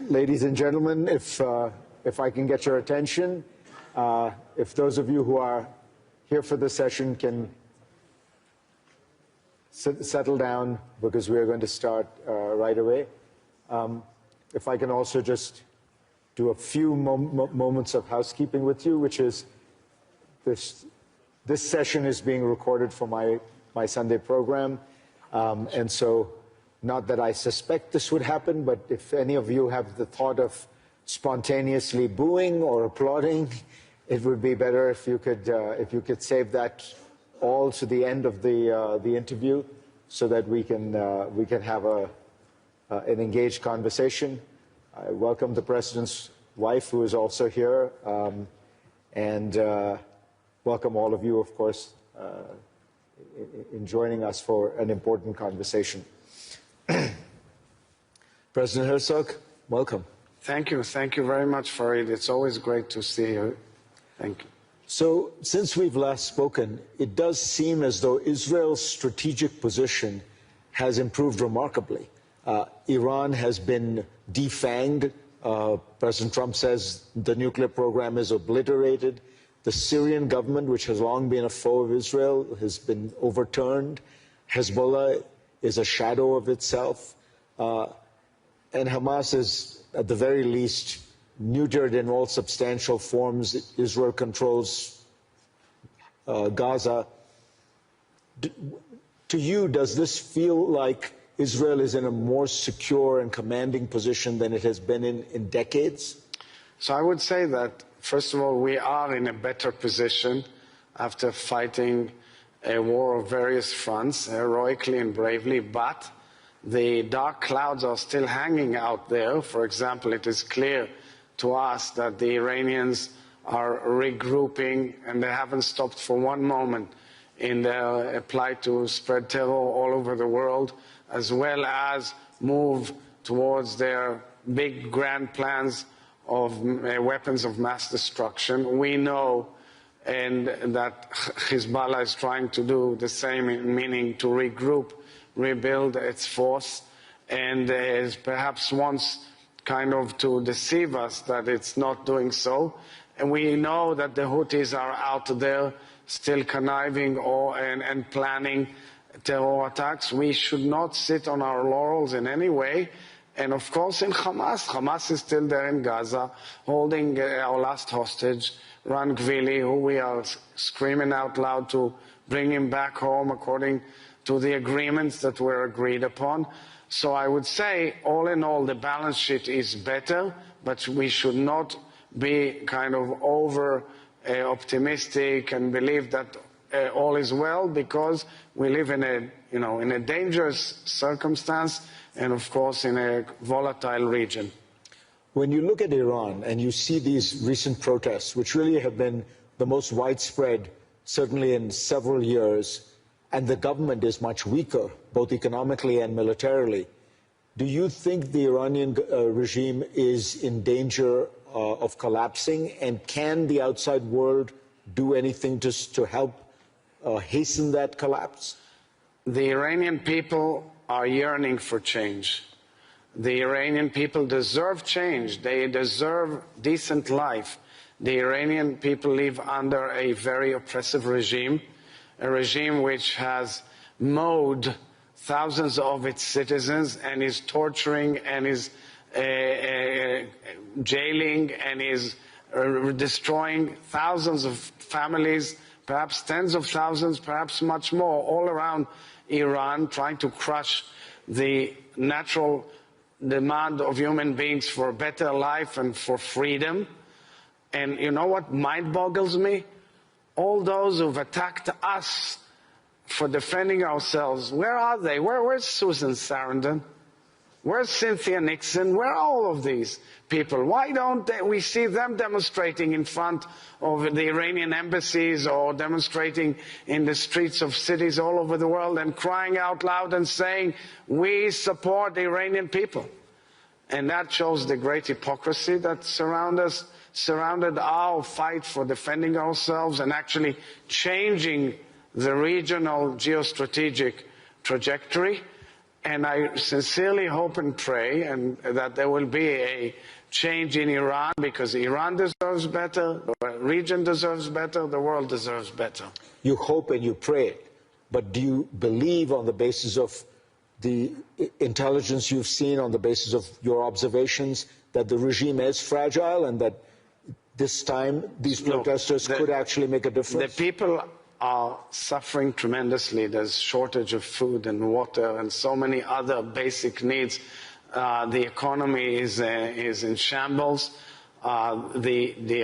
Ladies and gentlemen, if I can get your attention, if those of you who are here for this session can settle down, because we are going to start right away. If I can also just do a few moments of housekeeping with you, which is this session is being recorded for my Sunday program, and so not that I suspect this would happen, but if any of you have the thought of spontaneously booing or applauding, it would be better if you could save that all to the end of the interview, so that we can have an engaged conversation. I welcome the President's wife, who is also here, and welcome all of you, of course, in joining us for an important conversation. President Herzog, welcome. Thank you. Thank you very much, Farid. It's always great to see you. Thank you. So, since we've last spoken, it does seem as though Israel's strategic position has improved remarkably. Iran has been defanged. President Trump says the nuclear program is obliterated. The Syrian government, which has long been a foe of Israel, has been overturned. Hezbollah is a shadow of itself. And Hamas is, at the very least, neutered in all substantial forms. Israel controls Gaza. To you, does this feel like Israel is in a more secure and commanding position than it has been in decades? So I would say that, first of all, we are in a better position after fighting a war of various fronts, heroically and bravely, but the dark clouds are still hanging out there. For example, it is clear to us that the Iranians are regrouping, and they haven't stopped for one moment in their plight to spread terror all over the world, as well as move towards their big grand plans of weapons of mass destruction. We know that Hezbollah is trying to do the same, meaning to regroup, rebuild its force, and perhaps wants kind of to deceive us that it's not doing so. And we know that the Houthis are out there still conniving and planning terror attacks. We should not sit on our laurels in any way. And of course in Hamas is still there in Gaza, holding our last hostage, Ran Gvili, who we are screaming out loud to bring him back home according to the agreements that were agreed upon. So I would say, all in all, the balance sheet is better, but we should not be kind of over optimistic and believe that all is well, because we live in a dangerous circumstance and, of course, in a volatile region. When you look at Iran and you see these recent protests, which really have been the most widespread, certainly in several years, and the government is much weaker, both economically and militarily, do you think the Iranian regime is in danger of collapsing? And can the outside world do anything to help hasten that collapse? The Iranian people are yearning for change. The Iranian people deserve change. They deserve decent life. The Iranian people live under a very oppressive regime, a regime which has mowed thousands of its citizens and is torturing and is jailing and is destroying thousands of families, perhaps tens of thousands, perhaps much more, all around Iran, trying to crush the natural demand of human beings for a better life and for freedom. And you know what mind boggles me? All those who've attacked us for defending ourselves, where are they? Where's Susan Sarandon? Where's Cynthia Nixon? Where are all of these people? Why don't we see them demonstrating in front of the Iranian embassies or demonstrating in the streets of cities all over the world and crying out loud and saying, we support the Iranian people? And that shows the great hypocrisy that surrounded our fight for defending ourselves and actually changing the regional geostrategic trajectory. And I sincerely hope and pray that there will be a change in Iran, because Iran deserves better, the region deserves better, the world deserves better. You hope and you pray, but do you believe, on the basis of the intelligence you've seen, on the basis of your observations, that the regime is fragile and that this time these protesters could actually make a difference? The people are suffering tremendously. There's shortage of food and water and so many other basic needs. The economy is in shambles. The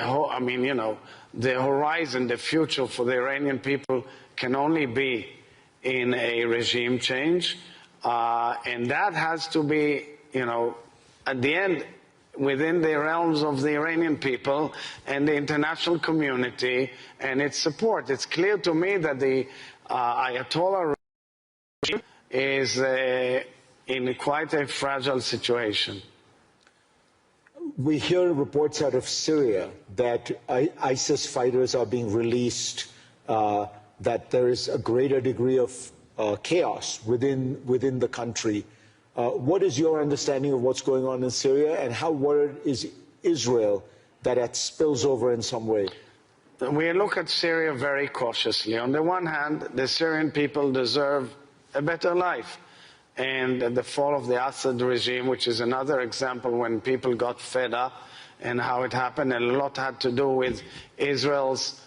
horizon, the future for the Iranian people can only be in a regime change. And that has to be, at the end, within the realms of the Iranian people and the international community and its support. It's clear to me that the Ayatollah regime is in quite a fragile situation. We hear reports out of Syria that ISIS fighters are being released, that there is a greater degree of chaos within the country. What is your understanding of what's going on in Syria, and how worried is Israel that it spills over in some way? We look at Syria very cautiously. On the one hand, the Syrian people deserve a better life. And the fall of the Assad regime, which is another example when people got fed up and how it happened, and a lot had to do with Israel's,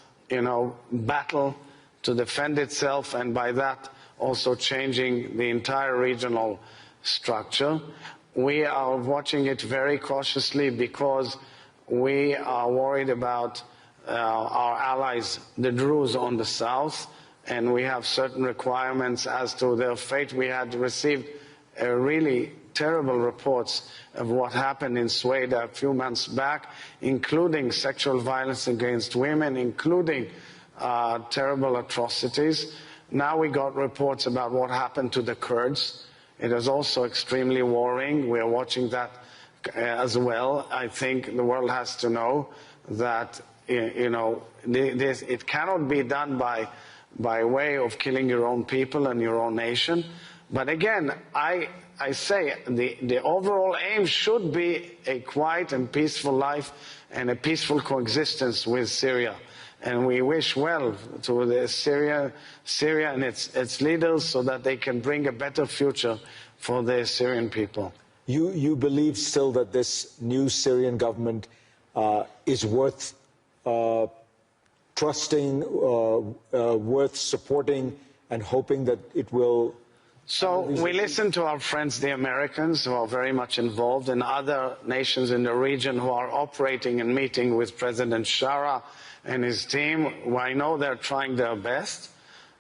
battle to defend itself, and by that also changing the entire regional structure. We are watching it very cautiously because we are worried about our allies, the Druze on the south, and we have certain requirements as to their fate. We had received really terrible reports of what happened in Sweden a few months back, including sexual violence against women, including terrible atrocities. Now we got reports about what happened to the Kurds. It is also extremely worrying. We are watching that as well. I think the world has to know that it cannot be done by way of killing your own people and your own nation. But again, I say the overall aim should be a quiet and peaceful life and a peaceful coexistence with Syria. And we wish well to Syria and its leaders so that they can bring a better future for the Syrian people. You believe still that this new Syrian government is worth trusting, worth supporting, and hoping that it will? So we listen to our friends, the Americans, who are very much involved, and other nations in the region who are operating and meeting with President Shara and his team. I know they're trying their best.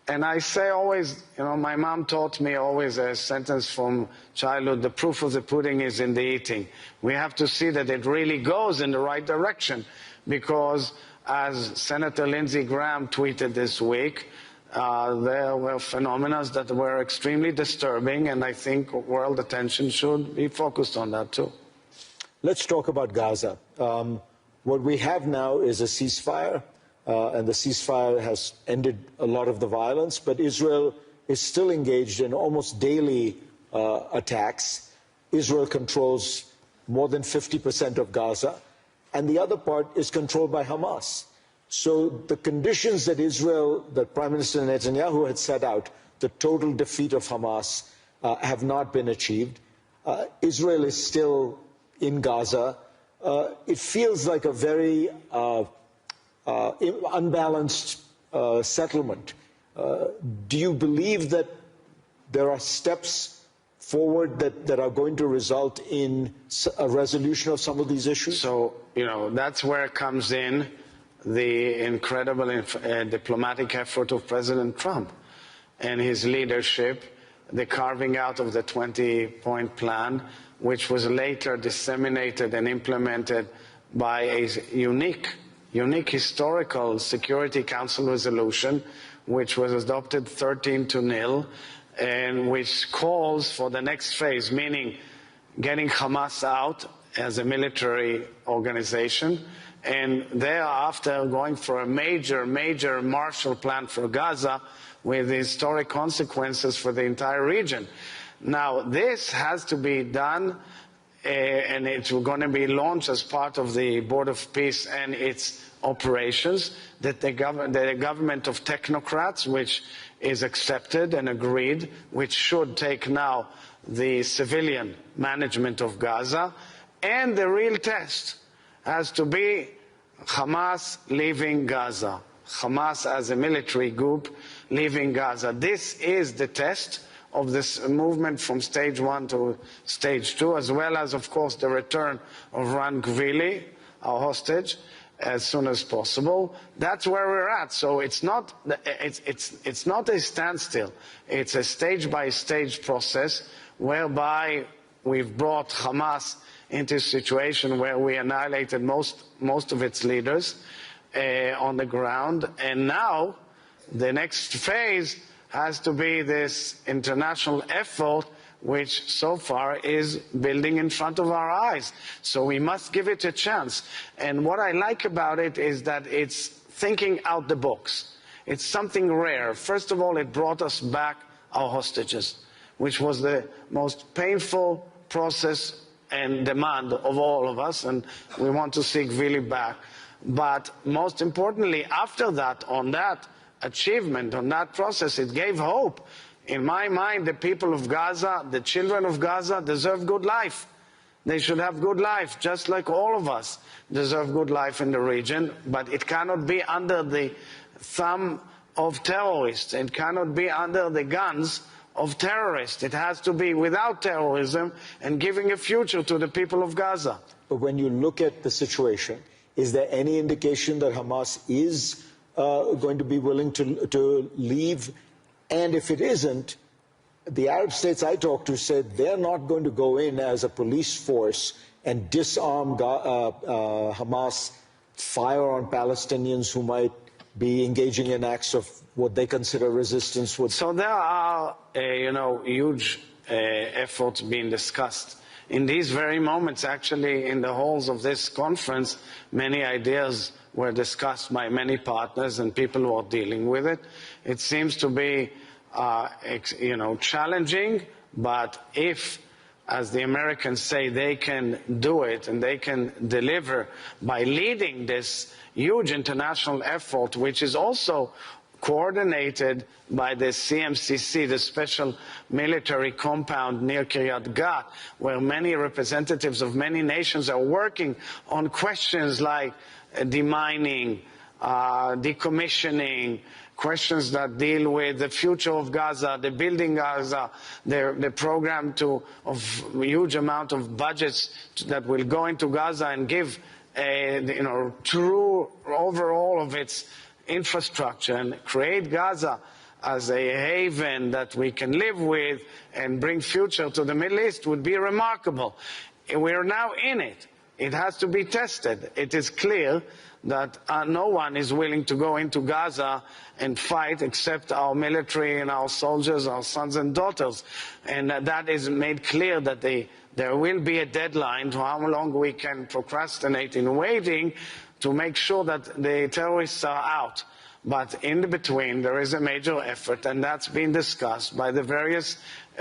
And I say always, my mom taught me always a sentence from childhood: the proof of the pudding is in the eating. We have to see that it really goes in the right direction, because as Senator Lindsey Graham tweeted this week, there were phenomena that were extremely disturbing, and I think world attention should be focused on that too. Let's talk about Gaza. What we have now is a ceasefire, and the ceasefire has ended a lot of the violence, but Israel is still engaged in almost daily attacks. Israel controls more than 50% of Gaza, and the other part is controlled by Hamas. So the conditions that Prime Minister Netanyahu had set out, the total defeat of Hamas, have not been achieved. Israel is still in Gaza. It feels like a very unbalanced settlement. Do you believe that there are steps forward that are going to result in a resolution of some of these issues? So, that's where comes in the incredible diplomatic effort of President Trump and his leadership, the carving out of the 20-point plan, which was later disseminated and implemented by a unique historical Security Council resolution, which was adopted 13-0, and which calls for the next phase, meaning getting Hamas out as a military organization, and thereafter going for a major Marshall Plan for Gaza with historic consequences for the entire region. Now, this has to be done, and it's going to be launched as part of the Board of Peace and its operations, that the government of technocrats, which is accepted and agreed, which should take now the civilian management of Gaza, and the real test has to be Hamas leaving Gaza. Hamas as a military group leaving Gaza. This is the test of this movement from stage 1 to stage 2, as well as, of course, the return of Ran Gvili, our hostage, as soon as possible. That's where we're at. So it's not a standstill. It's a stage-by-stage process whereby we've brought Hamas into a situation where we annihilated most of its leaders on the ground. And now the next phase has to be this international effort, which so far is building in front of our eyes. So we must give it a chance. And what I like about it is that it's thinking out the box. It's something rare. First of all, it brought us back our hostages, which was the most painful process and demand of all of us, and we want to see Gvili back. But most importantly, after that, on that achievement, on that process, it gave hope. In my mind, the people of Gaza, the children of Gaza, deserve good life. They should have good life, just like all of us deserve good life in the region, but it cannot be under the thumb of terrorists. It cannot be under the guns of terrorists. It has to be without terrorism and giving a future to the people of Gaza. But when you look at the situation, is there any indication that Hamas is going to be willing to leave? And if it isn't, the Arab states I talked to said they're not going to go in as a police force and disarm Hamas, fire on Palestinians who might be engaging in acts of what they consider resistance. So there are, huge efforts being discussed. In these very moments, actually, in the halls of this conference, many ideas were discussed by many partners and people who are dealing with it. It seems to be, challenging, but if, as the Americans say, they can do it and they can deliver by leading this huge international effort, which is also coordinated by the CMCC, the special military compound near Kiryat Gat, where many representatives of many nations are working on questions like demining, decommissioning, questions that deal with the future of Gaza, the building Gaza, the program of a huge amount of budgets that will go into Gaza and give a true overall of its infrastructure and create Gaza as a haven that we can live with and bring future to the Middle East would be remarkable. We are now in it. It has to be tested. It is clear that no one is willing to go into Gaza and fight except our military and our soldiers, our sons and daughters. And that is made clear that there will be a deadline to how long we can procrastinate in waiting to make sure that the terrorists are out. But in between, there is a major effort, and that's been discussed by the various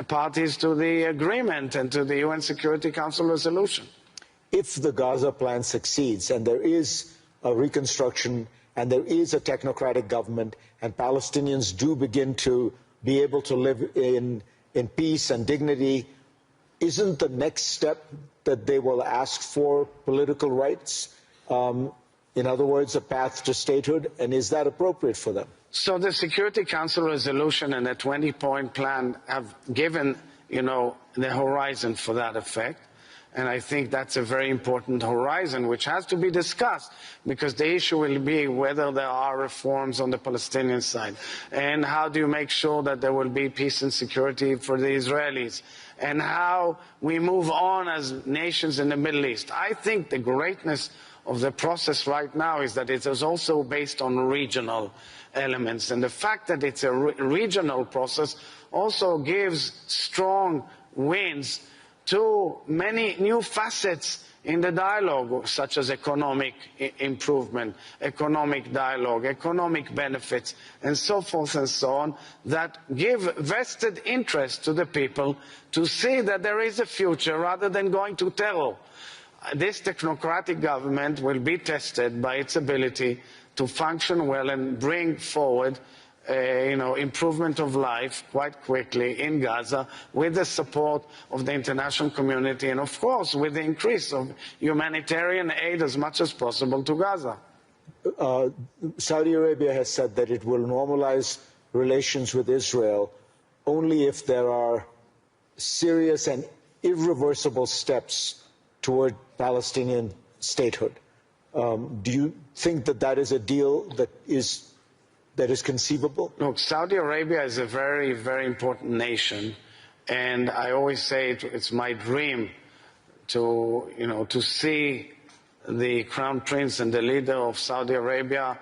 parties to the agreement and to the UN Security Council resolution. If the Gaza plan succeeds and there is a reconstruction and there is a technocratic government and Palestinians do begin to be able to live in peace and dignity, isn't the next step that they will ask for political rights? In other words, a path to statehood, and is that appropriate for them? So the Security Council resolution and the 20-point plan have given, the horizon for that effect. And I think that's a very important horizon which has to be discussed, because the issue will be whether there are reforms on the Palestinian side, and how do you make sure that there will be peace and security for the Israelis, and how we move on as nations in the Middle East. I think the greatness of the process right now is that it is also based on regional elements, and the fact that it's a regional process also gives strong winds to many new facets in the dialogue, such as economic improvement, economic dialogue, economic benefits, and so forth and so on, that give vested interest to the people to see that there is a future rather than going to terror. This technocratic government will be tested by its ability to function well and bring forward improvement of life quite quickly in Gaza with the support of the international community and, of course, with the increase of humanitarian aid as much as possible to Gaza. Saudi Arabia has said that it will normalize relations with Israel only if there are serious and irreversible steps toward Palestinian statehood. Do you think that that is a deal that is conceivable? Look, Saudi Arabia is a very, very important nation, and I always say it's my dream to see the Crown Prince and the leader of Saudi Arabia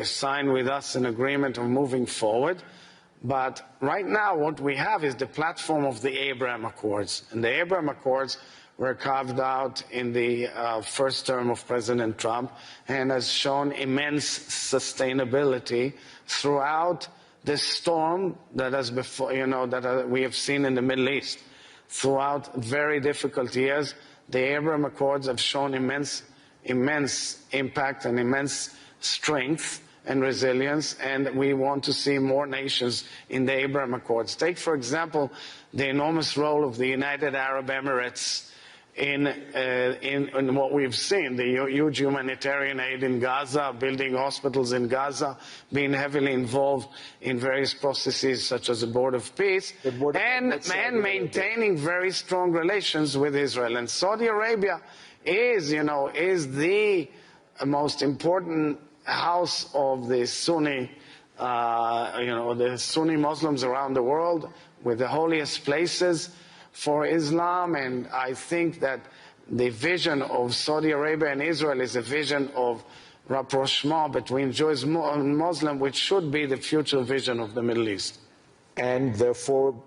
sign with us an agreement of moving forward. But right now what we have is the platform of the Abraham Accords, and the Abraham Accords were carved out in the first term of President Trump and has shown immense sustainability throughout the storm that has we have seen in the Middle East. Throughout very difficult years, the Abraham Accords have shown immense impact and immense strength and resilience, and we want to see more nations in the Abraham Accords. Take, for example, the enormous role of the United Arab Emirates in what we've seen, the huge humanitarian aid in Gaza, building hospitals in Gaza, being heavily involved in various processes such as the Board of Peace, and maintaining very strong relations with Israel. And Saudi Arabia is the most important house of the Sunni, the Sunni Muslims around the world, with the holiest places for Islam, and I think that the vision of Saudi Arabia and Israel is a vision of rapprochement between Jews and Muslim, which should be the future vision of the Middle East. And therefore,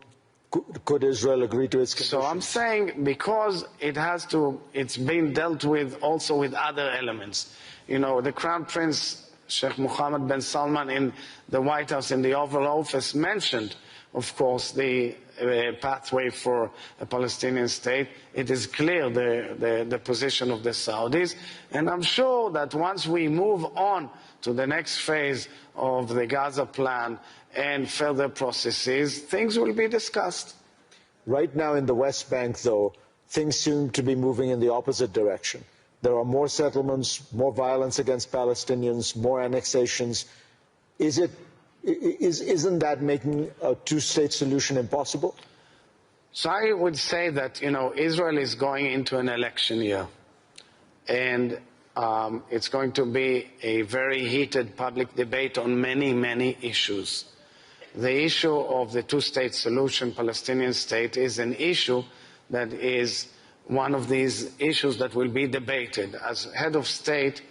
could Israel agree to its conditions? So I'm saying because it's being dealt with also with other elements. The Crown Prince, Sheikh Mohammed bin Salman, in the White House, in the Oval Office, mentioned, of course, the pathway for a Palestinian state. It is clear the position of the Saudis, and I'm sure that once we move on to the next phase of the Gaza plan and further processes, things will be discussed. Right now in the West Bank, though, things seem to be moving in the opposite direction. There are more settlements, more violence against Palestinians, more annexations. Isn't that making a two-state solution impossible? So I would say that, Israel is going into an election year, and it's going to be a very heated public debate on many, many issues. The issue of the two-state solution, Palestinian state, is an issue that is one of these issues that will be debated. As head of state,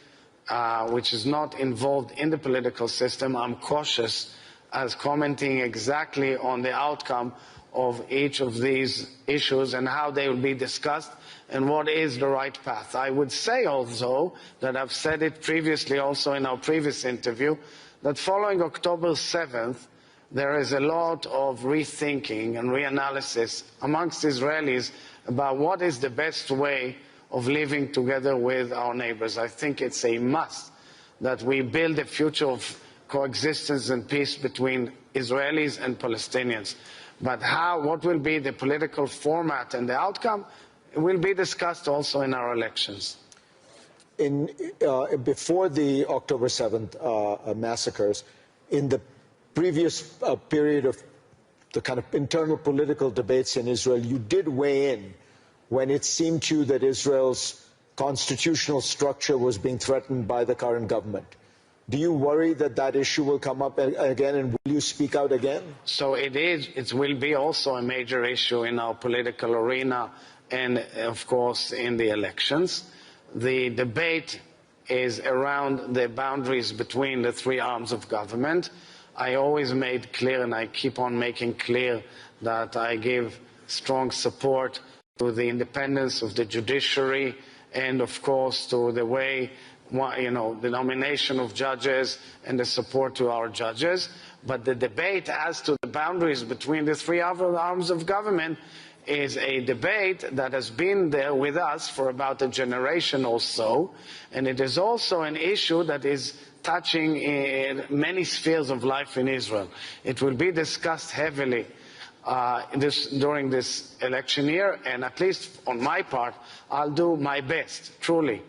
which is not involved in the political system, I'm cautious as commenting exactly on the outcome of each of these issues and how they will be discussed and what is the right path. I would say also that I've said it previously also in our previous interview, that following October 7th, there is a lot of rethinking and reanalysis amongst Israelis about what is the best way of living together with our neighbors. I think it's a must that we build a future of coexistence and peace between Israelis and Palestinians. But what will be the political format and the outcome will be discussed also in our elections. Before the October 7th massacres, in the previous period of the kind of internal political debates in Israel, you did weigh in when it seemed to you that Israel's constitutional structure was being threatened by the current government. Do you worry that that issue will come up again, and will you speak out again? So it will be also a major issue in our political arena and, of course, in the elections. The debate is around the boundaries between the three arms of government. I always made clear, and I keep on making clear, that I give strong support to the independence of the judiciary and, of course, to the way, the nomination of judges and the support to our judges. But the debate as to the boundaries between the three other arms of government is a debate that has been there with us for about a generation or so, and it is also an issue that is touching in many spheres of life in Israel. It will be discussed heavily during this election year, and at least on my part, I'll do my best, truly.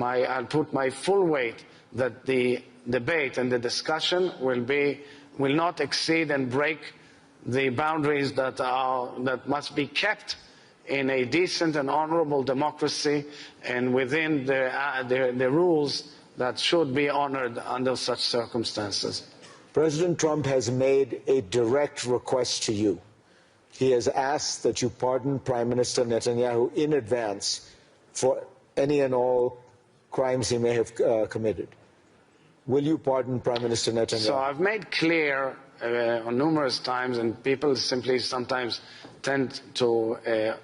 I'll put my full weight that the debate and the discussion will not exceed and break the boundaries that must be kept in a decent and honorable democracy and within the rules that should be honored under such circumstances. President Trump has made a direct request to you. He has asked that you pardon Prime Minister Netanyahu in advance for any and all crimes he may have committed. Will you pardon Prime Minister Netanyahu? So I've made clear on numerous times, and people simply sometimes tend to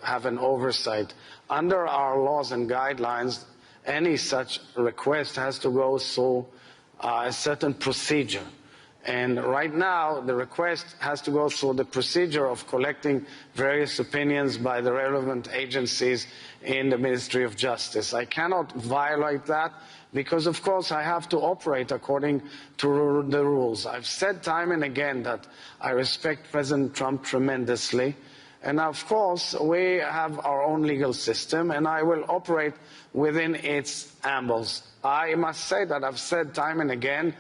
have an oversight. Under our laws and guidelines, any such request has to go through a certain procedure. And right now, the request has to go through the procedure of collecting various opinions by the relevant agencies in the Ministry of Justice. I cannot violate that because, of course, I have to operate according to the rules. I've said time and again that I respect President Trump tremendously. And, of course, we have our own legal system, and I will operate within its ambles. I must say that I've said time and again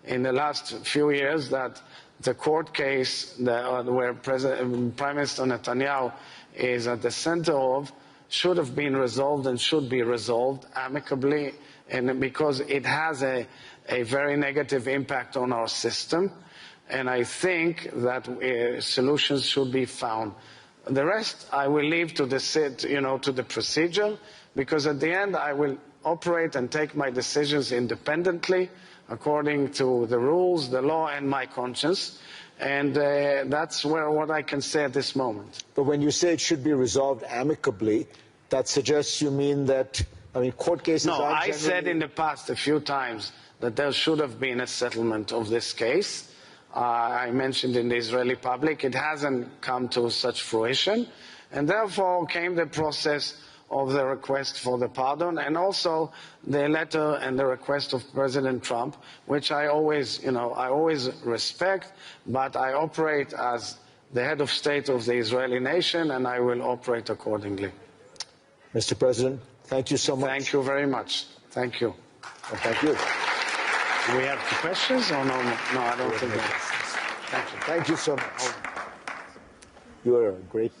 in the last few years that the court case where Prime Minister Netanyahu is at the center of should have been resolved and should be resolved amicably, and because it has a very negative impact on our system, and I think that solutions should be found. The rest I will leave to the procedure, because at the end I will operate and take my decisions independently according to the rules, the law, and my conscience. And that's what I can say at this moment. But when you say it should be resolved amicably, that suggests you mean that, court cases No, are I said in the past a few times that there should have been a settlement of this case. I mentioned in the Israeli public, it hasn't come to such fruition. And therefore came the process of the request for the pardon, and also the letter and the request of President Trump, which I always respect, but I operate as the head of state of the Israeli nation, and I will operate accordingly. Mr. President, thank you so much. Thank you very much. Thank you. Well, thank you. Do we have questions or no? No, I don't think so. Thank you. Thank you so much. You are a great